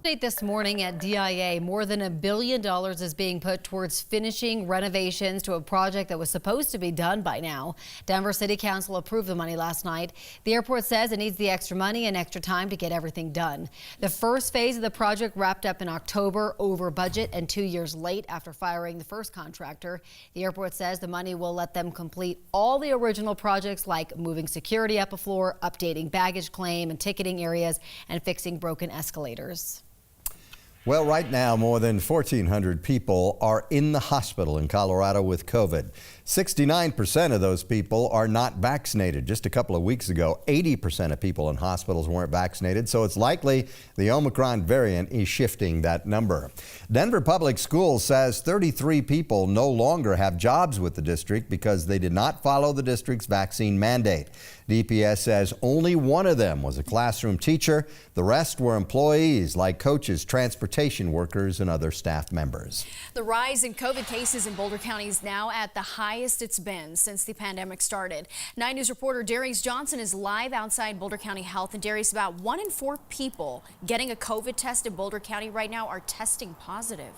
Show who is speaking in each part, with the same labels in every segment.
Speaker 1: This morning at DIA, more than $1 billion is being put towards finishing renovations to a project that was supposed to be done by now. Denver City Council approved the money last night. The airport says it needs the extra money and extra time to get everything done. The first phase of the project wrapped up in October, over budget and 2 years late after firing the first contractor. The airport says the money will let them complete all the original projects like moving security up a floor, updating baggage claim and ticketing areas, and fixing broken escalators.
Speaker 2: Well, right now, more than 1,400 people are in the hospital in Colorado with COVID. 69% of those people are not vaccinated. Just a couple of weeks ago, 80% of people in hospitals weren't vaccinated, so it's likely the Omicron variant is shifting that number. Denver Public Schools says 33 people no longer have jobs with the district because they did not follow the district's vaccine mandate. DPS says only one of them was a classroom teacher. The rest were employees like coaches, transportation workers, and other staff members.
Speaker 3: The rise in COVID cases in Boulder County is now at the highest it's been since the pandemic started. 9 News reporter Darius Johnson is live outside Boulder County Health. And Darius, about 1 in 4 people getting a COVID test in Boulder County right now are testing positive.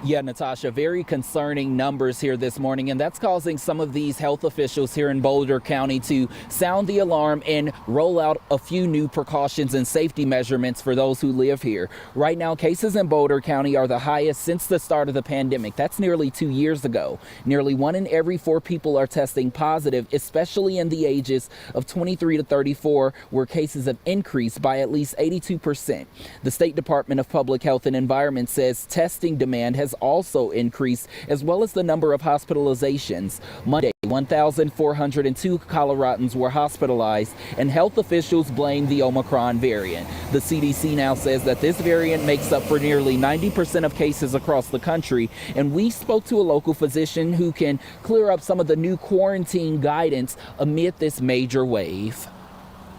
Speaker 4: Yeah, Natasha, very concerning numbers here this morning, and that's causing some of these health officials here in Boulder County to sound the alarm and roll out a few new precautions and safety measurements for those who live here. Right now, cases in Boulder County are the highest since the start of the pandemic. That's nearly 2 years ago. Nearly 1 in every 4 people are testing positive, especially in the ages of 23 to 34, where cases have increased by at least 82%. The State Department of Public Health and Environment says testing demand has also increased, as well as the number of hospitalizations. Monday, 1,402 Coloradans were hospitalized, and health officials blame the Omicron variant. The CDC now says that this variant makes up for nearly 90% of cases across the country, and we spoke to a local physician who can clear up some of the new quarantine guidance amid this major wave.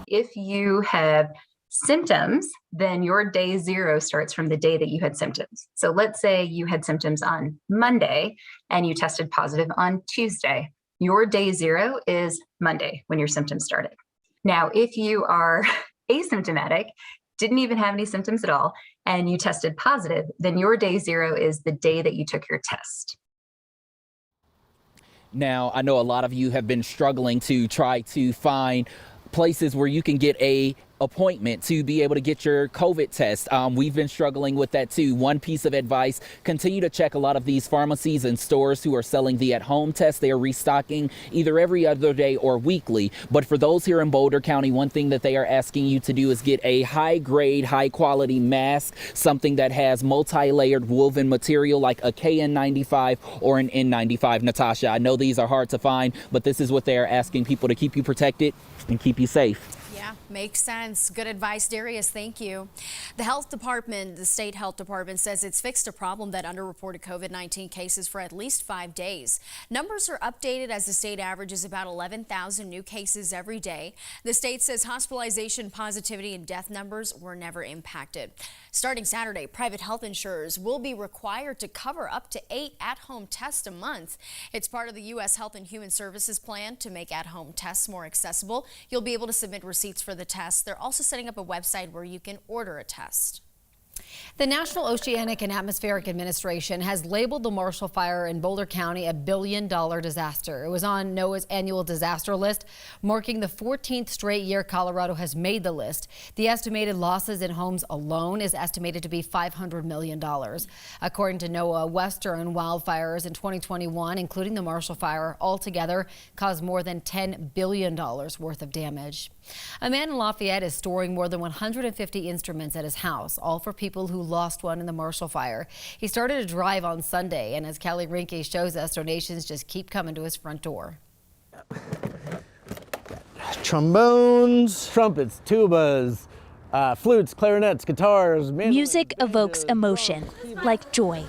Speaker 5: If you have symptoms, then your day 0 starts from the day that you had symptoms. So let's say you had symptoms on Monday and you tested positive on Tuesday. Your day 0 is Monday when your symptoms started. Now, if you are asymptomatic, didn't even have any symptoms at all, and you tested positive, then your day 0 is the day that you took your test. Now,
Speaker 4: I know a lot of you have been struggling to try to find places where you can get a appointment to be able to get your COVID test. We've been struggling with that too. One piece of advice, continue to check a lot of these pharmacies and stores who are selling the at-home test. They are restocking either every other day or weekly. But for those here in Boulder County, one thing that they are asking you to do is get a high-grade, high-quality mask, something that has multi-layered woven material like a KN95 or an N95. Natasha, I know these are hard to find, but this is what they are asking people to keep you protected and keep you safe.
Speaker 3: Yeah, makes sense. Good advice, Darius. Thank you. The health department, the state health department, says it's fixed a problem that underreported COVID-19 cases for at least 5 days. Numbers are updated as the state averages about 11,000 new cases every day. The state says hospitalization, positivity, and death numbers were never impacted. Starting Saturday, private health insurers will be required to cover up to 8 at-home tests a month. It's part of the U.S. Health and Human Services plan to make at-home tests more accessible. You'll be able to submit receipts for the tests. They're also setting up a website where you can order a test.
Speaker 1: The National Oceanic and Atmospheric Administration has labeled the Marshall Fire in Boulder County a $1 billion disaster. It was on NOAA's annual disaster list, marking the 14th straight year Colorado has made the list. The estimated losses in homes alone is estimated to be $500 million. According to NOAA, western wildfires in 2021, including the Marshall Fire, altogether caused more than $10 billion worth of damage. A man in Lafayette is storing more than 150 instruments at his house, all for people who lost one in the Marshall Fire. He started a drive on Sunday, and as Kelly Rinke shows us, donations just keep coming to his front door.
Speaker 6: Trombones, trumpets, tubas, flutes, clarinets, guitars.
Speaker 7: Music evokes emotion, like joy.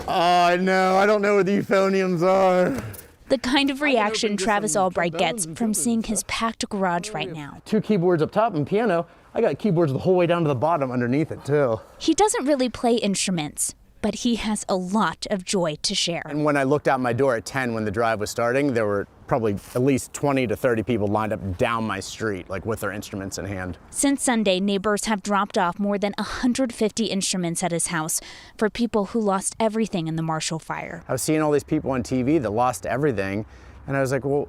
Speaker 6: Oh, I know. I don't know what the euphoniums are.
Speaker 7: The kind of reaction Travis Albright gets from seeing his packed garage right now.
Speaker 6: 2 keyboards up top and piano. I got keyboards the whole way down to the bottom underneath it too.
Speaker 7: He doesn't really play instruments, but he has a lot of joy to share.
Speaker 6: And when I looked out my door at 10 when the drive was starting, there were probably at least 20 to 30 people lined up down my street, like with their instruments in hand.
Speaker 7: Since Sunday, neighbors have dropped off more than 150 instruments at his house for people who lost everything in the Marshall Fire.
Speaker 6: I was seeing all these people on TV that lost everything, and I was like, well,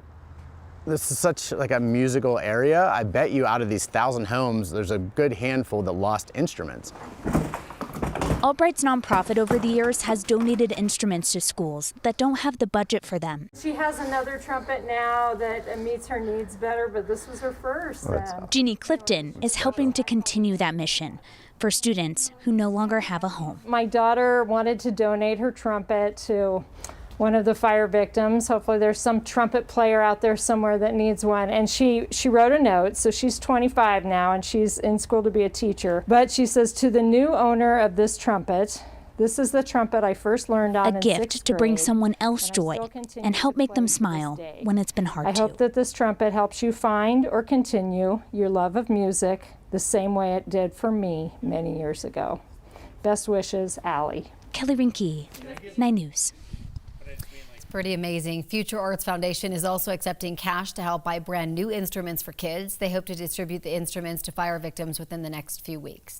Speaker 6: this is such like a musical area. I bet you out of these 1,000 homes, there's a good handful that lost instruments.
Speaker 7: Albright's nonprofit over the years has donated instruments to schools that don't have the budget for them.
Speaker 8: She has another trumpet now that meets her needs better, but this was her first.
Speaker 7: Jeannie Clifton is helping to continue that mission for students who no longer have a home.
Speaker 8: My daughter wanted to donate her trumpet to one of the fire victims. Hopefully there's some trumpet player out there somewhere that needs one. And she wrote a note, so she's 25 now and she's in school to be a teacher. But she says, to the new owner of this trumpet, this is the trumpet I first learned on in 6th grade.
Speaker 7: A gift to bring someone else joy and help make them smile when it's been hard
Speaker 8: I hope that this trumpet helps you find or continue your love of music the same way it did for me many years ago. Best wishes, Allie.
Speaker 7: Kelly Rinke, 9 News.
Speaker 1: Pretty amazing. Future Arts Foundation is also accepting cash to help buy brand new instruments for kids. They hope to distribute the instruments to fire victims within the next few weeks.